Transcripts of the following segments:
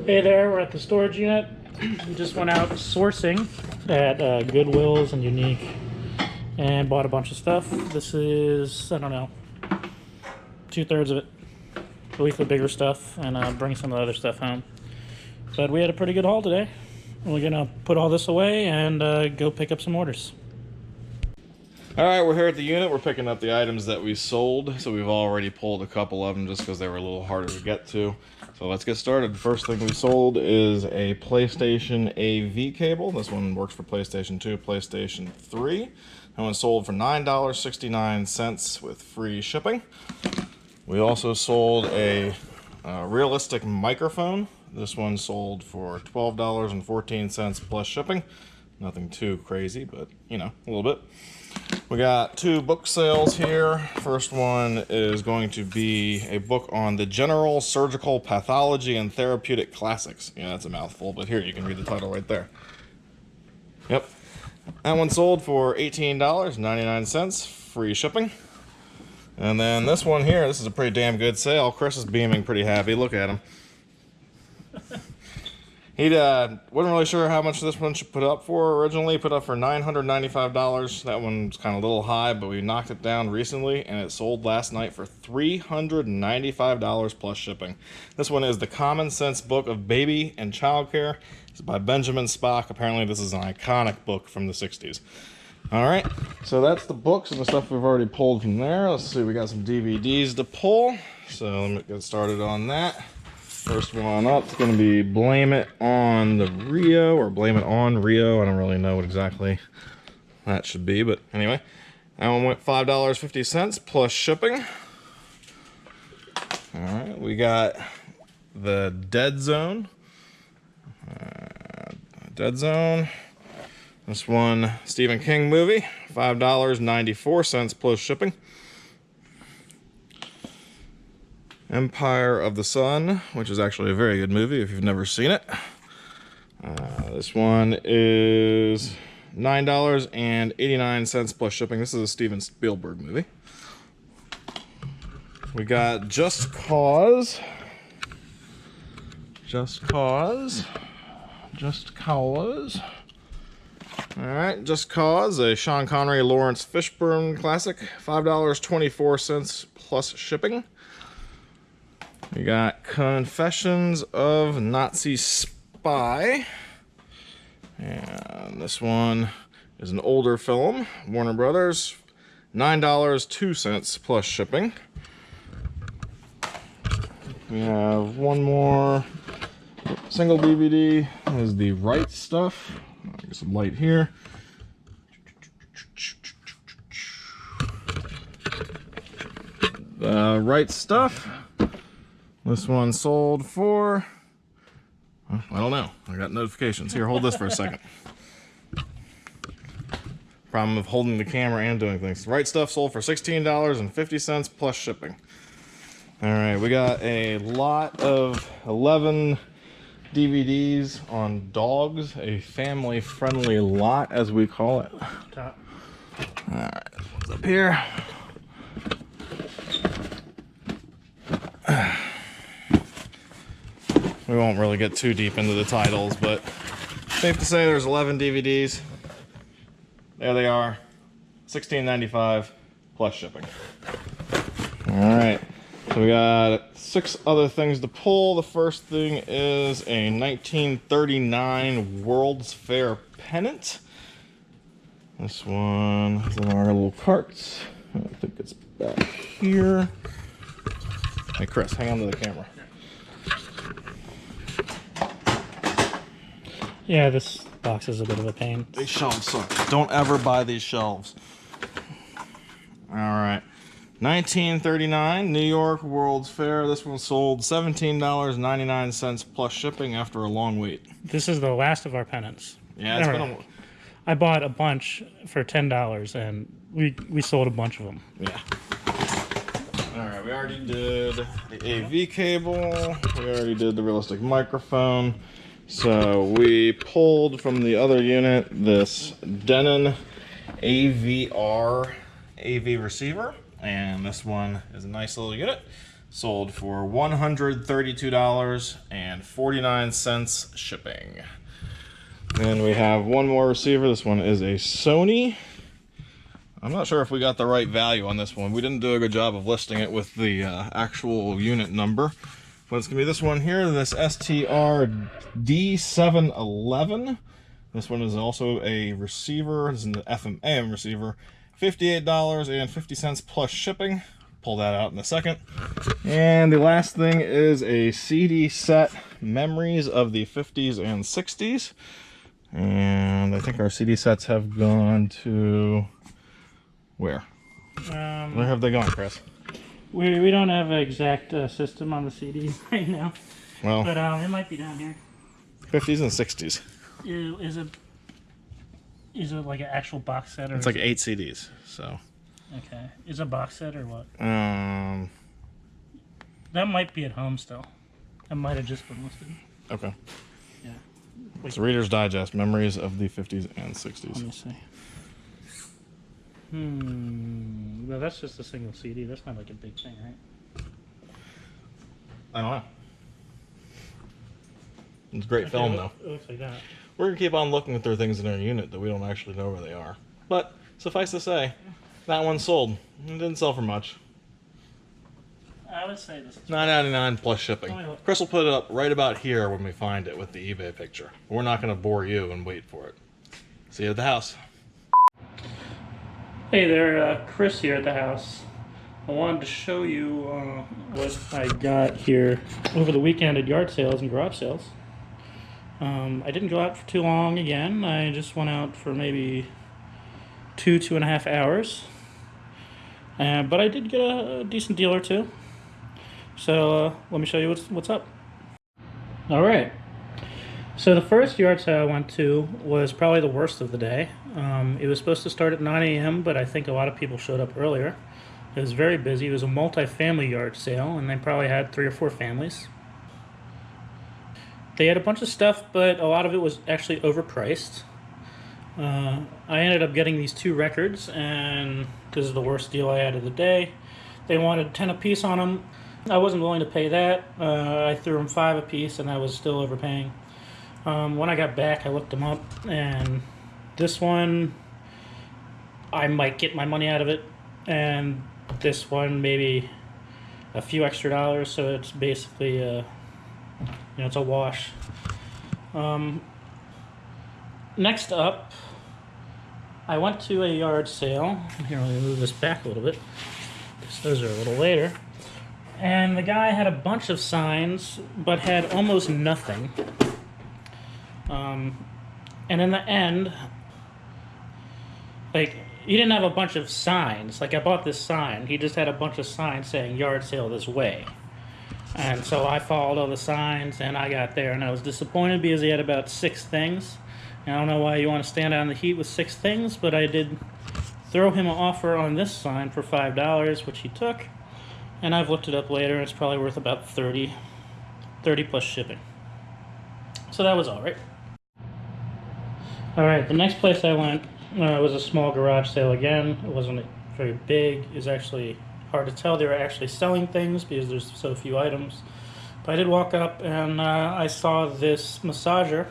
Hey there, we're at the storage unit. We just went out sourcing at Goodwill's and Unique and bought a bunch of stuff. This is, I don't know, 2/3 of it. At least the bigger stuff, and bring some of the other stuff home. But we had a pretty good haul today. We're gonna put all this away and go pick up some orders. All right, we're here at the unit. We're picking up the items that we sold. So we've already pulled a couple of them just because they were a little harder to get to. So let's get started. The first thing we sold is a PlayStation AV cable. This one works for PlayStation 2, PlayStation 3. That one sold for $9.69 with free shipping. We also sold a realistic microphone. This one sold for $12.14 plus shipping. Nothing too crazy, but you know, a little bit. We got two book sales here. First one is going to be a book on the General Surgical Pathology and Therapeutic Classics. Yeah, that's a mouthful, but here, you can read the title right there. Yep. That one sold for $18.99, free shipping. And then this one here, this is a pretty damn good sale. Chris is beaming pretty happy. Look at him. He wasn't really sure how much this one should put up for originally. Put up for $995. That one's kind of a little high, but we knocked it down recently, and it sold last night for $395 plus shipping. This one is The Common Sense Book of Baby and Child Care. It's by Benjamin Spock. Apparently this is an iconic book from the 60s. All right, so that's the books and the stuff we've already pulled from there. Let's see, we got some DVDs to pull. So let me get started on that. First one up is going to be Blame It on the Rio, or Blame It on Rio. I don't really know what exactly that should be, but anyway. That one went $5.50 plus shipping. Alright, we got the Dead Zone. Dead Zone. This one, Stephen King movie, $5.94 plus shipping. Empire of the Sun, which is actually a very good movie if you've never seen it. This one is $9.89 plus shipping. This is a Steven Spielberg movie. We got Just Cause. Just Cause. Just Cause. Alright, Just Cause, a Sean Connery, Lawrence Fishburne classic. $5.24 plus shipping. We got Confessions of Nazi Spy. And this one is an older film, Warner Brothers. $9.02 plus shipping. We have one more single DVD. This is The Right Stuff. I'll get some light here. The Right Stuff. This one sold for, I don't know. I got notifications. Here, hold this for a second. Problem of holding the camera and doing things. The Right Stuff sold for $16.50 plus shipping. All right, we got a lot of 11 DVDs on dogs, a family-friendly lot, as we call it. Top. All right, what's up here? We won't really get too deep into the titles, but safe to say there's 11 DVDs. There they are, $16.95 plus shipping. All right, so we got 6 other things to pull. The first thing is a 1939 World's Fair pennant. This one is in our little carts. I think it's back here. Hey Chris, hang on to the camera. Yeah, this box is a bit of a pain. These shelves suck. Don't ever buy these shelves. Alright. 1939 New York World's Fair. This one sold $17.99 plus shipping after a long wait. This is the last of our pennants. Yeah, it's been a... I bought a bunch for $10 and we sold a bunch of them. Yeah. Alright, we already did the AV cable. We already did the realistic microphone. So we pulled from the other unit this Denon AVR AV receiver, and this one is a nice little unit. Sold for $132.49 shipping. And we have one more receiver. This one is a Sony. I'm not sure if we got the right value on this one. We didn't do a good job of listing it with the actual unit number. But it's going to be this one here, this STR D711. This one is also a receiver. It's an FM/AM receiver. $58.50 plus shipping. Pull that out in a second. And the last thing is a CD set, Memories of the 50s and 60s. And I think our CD sets have gone to... Where? Where have they gone, Chris? We don't have an exact system on the CDs right now. Well, but it might be down here. 50s and 60s. Is it like an actual box set? Or it's like 8 CDs, so... Okay. Is it a box set or what? That might be at home still. That might have just been listed. Okay. Yeah. It's Reader's Digest, Memories of the 50s and 60s. Let me see. No, that's just a single CD. That's not like a big thing, right? I don't know. It's great film, though. It looks like that. We're going to keep on looking through things in our unit that we don't actually know where they are. But, suffice to say, that one sold. It didn't sell for much. I would say this is $9.99 plus shipping. Chris will put it up right about here when we find it with the eBay picture. We're not going to bore you and wait for it. See you at the house. Hey there, Chris here at the house. I wanted to show you what I got here over the weekend at yard sales and garage sales. I didn't go out for too long again. I just went out for maybe 2.5 hours. But I did get a decent deal or two. So let me show you what's up. Alright. So the first yard sale I went to was probably the worst of the day. It was supposed to start at 9 a.m., but I think a lot of people showed up earlier. It was very busy. It was a multi-family yard sale, and they probably had 3 or 4 families. They had a bunch of stuff, but a lot of it was actually overpriced. I ended up getting these 2 records, and this is the worst deal I had of the day. They wanted 10 a piece on them. I wasn't willing to pay that. I threw them 5 a piece, and I was still overpaying. When I got back, I looked them up, and this one, I might get my money out of it, and this one, maybe a few extra dollars, so it's basically, it's a wash. Next up, I went to a yard sale. Here, let me move this back a little bit, because those are a little later. And the guy had a bunch of signs, but had almost nothing. And in the end, like, he didn't have a bunch of signs. Like, I bought this sign. He just had a bunch of signs saying yard sale this way. And so I followed all the signs, and I got there, and I was disappointed because he had about 6 things. And I don't know why you want to stand out in the heat with 6 things, but I did throw him an offer on this sign for $5, which he took. And I've looked it up later, and it's probably worth about $30 plus shipping. So that was all right. All right, the next place I went was a small garage sale again. It wasn't very big. It was actually hard to tell they were actually selling things because there's so few items. But I did walk up, and I saw this massager,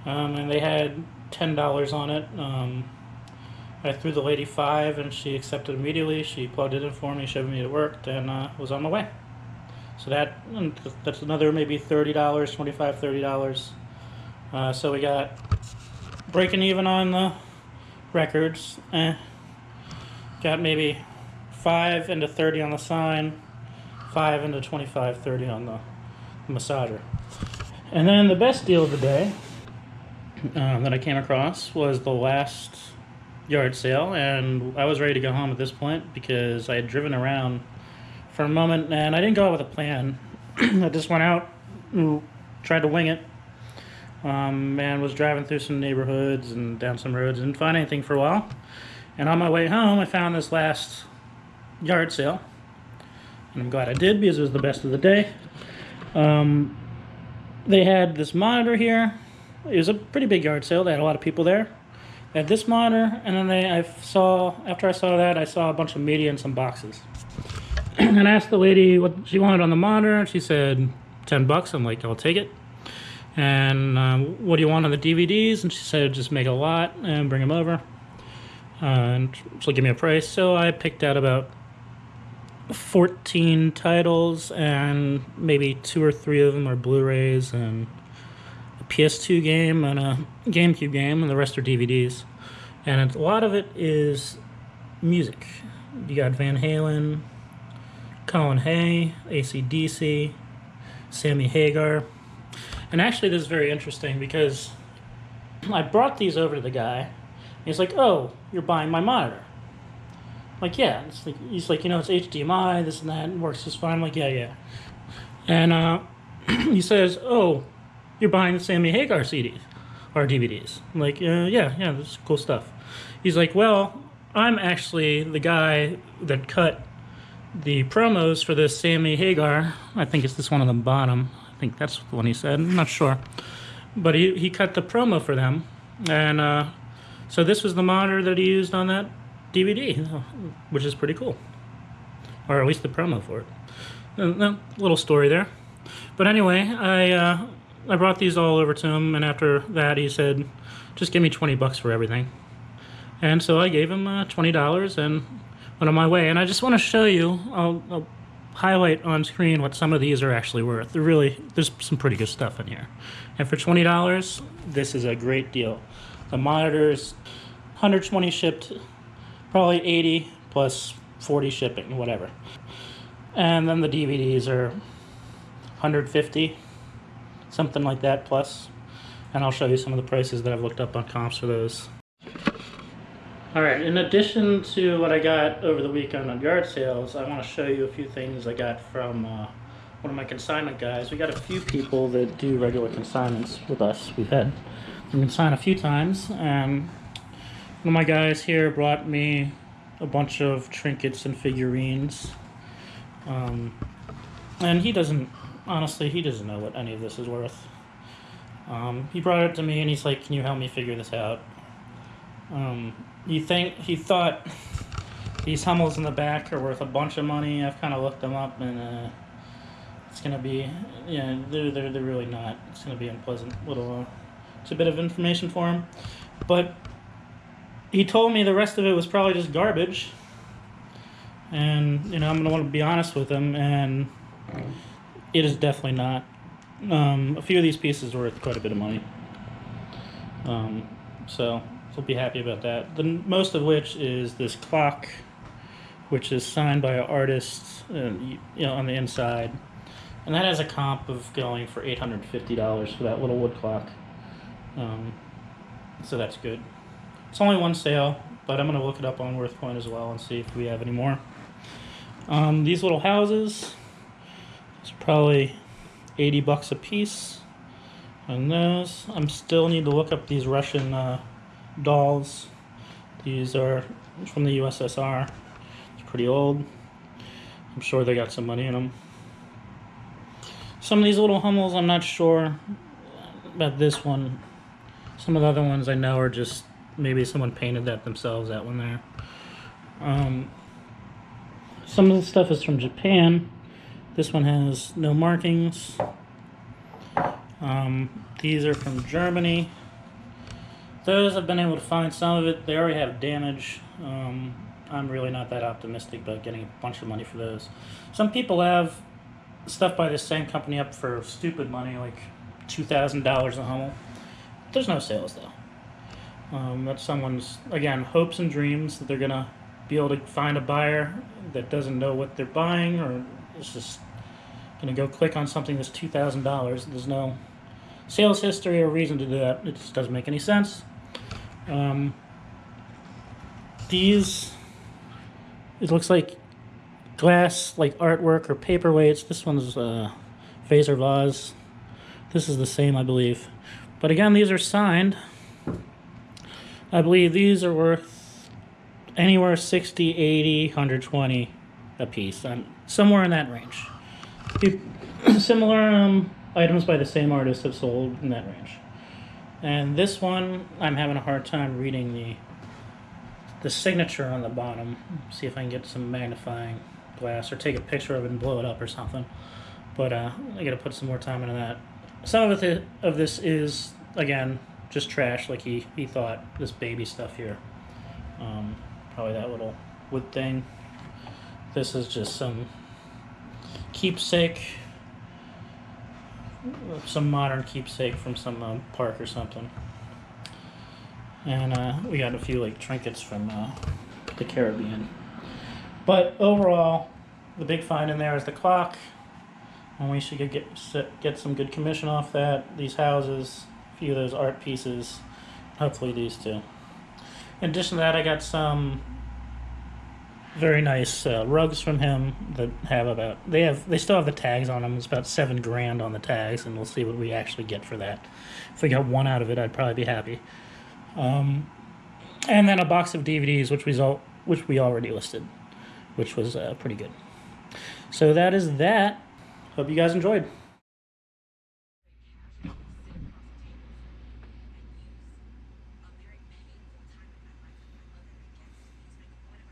and they had $10 on it. I threw the lady 5, and she accepted immediately. She plugged it in for me, showed me it worked, and was on the way. So that's another maybe $30, $25, $30. So we got breaking even on the records. Got maybe 5 into 30 on the sign, 5 into 25, 30 on the massager. And then the best deal of the day that I came across was the last yard sale, and I was ready to go home at this point because I had driven around for a moment, and I didn't go out with a plan. I just went out and tried to wing it, and was driving through some neighborhoods and down some roads and didn't find anything for a while. And on my way home, I found this last yard sale, and I'm glad I did because it was the best of the day. They had this monitor here. It was a pretty big yard sale. They had a lot of people there. They had this monitor, and then after I saw that, I saw a bunch of media and some boxes. And I asked the lady what she wanted on the monitor, and she said $10. I'm like, I'll take it. And what do you want on the DVDs? And she said, just make a lot and bring them over. And she'll give me a price. So I picked out about 14 titles, and maybe 2 or 3 of them are Blu-rays and a PS2 game and a GameCube game, and the rest are DVDs. And a lot of it is music. You got Van Halen, Colin Hay, AC/DC, Sammy Hagar. And actually this is very interesting because I brought these over to the guy. He's like, oh, you're buying my monitor. I'm like, yeah. He's like, it's HDMI, this and that, it works just fine. I'm like, yeah. And he says, oh, you're buying the Sammy Hagar CDs or DVDs. I'm like, yeah, this is cool stuff. He's like, well, I'm actually the guy that cut the promos for this Sammy Hagar. I think it's this one on the bottom. I think that's the one he said. I'm not sure. But he cut the promo for them. And so this was the monitor that he used on that DVD, which is pretty cool. Or at least the promo for it. A little story there. But anyway, I brought these all over to him, and after that he said, just give me $20 for everything. And so I gave him $20 and went on my way. And I just want to show you, I'll highlight on screen what some of these are actually worth. There's some pretty good stuff in here. And for $20, this is a great deal. The monitor's 120 shipped, probably 80 plus 40 shipping, whatever. And then the DVDs are 150, something like that plus. And I'll show you some of the prices that I've looked up on comps for those. Alright, in addition to what I got over the weekend on yard sales, I want to show you a few things I got from one of my consignment guys. We got a few people that do regular consignments with us. We've had them consign a few times, and one of my guys here brought me a bunch of trinkets and figurines. And he doesn't know what any of this is worth. He brought it to me and he's like, can you help me figure this out? He thought these Hummels in the back are worth a bunch of money. I've kind of looked them up, and it's gonna be, they're really not. It's gonna be unpleasant little. It's a bit of information for him, but he told me the rest of it was probably just garbage. And I'm gonna want to be honest with him, and it is definitely not. A few of these pieces are worth quite a bit of money. So be happy about that. The most of which is this clock, which is signed by an artist, on the inside, and that has a comp of going for $850 for that little wood clock. So that's good. It's only one sale, but I'm gonna look it up on WorthCoin as well and see if we have any more. These little houses, it's probably $80 a piece. And those, I'm still need to look up these Russian dolls. These are from the USSR. It's pretty old. I'm sure they got some money in them. Some of these little Hummels, I'm not sure about this one. Some of the other ones I know are just maybe someone painted that themselves, that one there. Some of the stuff is from Japan. This one has no markings. These are from Germany. Those I've been able to find some of it. They already have damage. I'm really not that optimistic about getting a bunch of money for those. Some people have stuff by the same company up for stupid money, like $2,000 a Hummel. There's no sales though. That's someone's, again, hopes and dreams that they're gonna be able to find a buyer that doesn't know what they're buying, or is just gonna go click on something that's $2,000. There's no sales history or reason to do that. It just doesn't make any sense. These, it looks like glass, like artwork or paperweights. This one's Phaser vase. This is the same, I believe. But again, these are signed. I believe these are worth anywhere 60, 80, 120 a piece. Somewhere in that range. Similar items by the same artist have sold in that range. And this one, I'm having a hard time reading the signature on the bottom. See if I can get some magnifying. glass or take a picture of it and blow it up or something. But I got to put some more time into that. Some of this is, again, just trash, like he thought, this baby stuff here. Probably that little wood thing. This is just some keepsake, some modern keepsake from some park or something. And we got a few like trinkets from the Caribbean. But overall, the big find in there is the clock, and we should get some good commission off that. These houses, a few of those art pieces, hopefully these two. In addition to that, I got some very nice rugs from him that have they still have the tags on them. It's about $7,000 on the tags, and we'll see what we actually get for that. If we got one out of it, I'd probably be happy. And then a box of DVDs, which we already listed, which was pretty good. So that is that. Hope you guys enjoyed.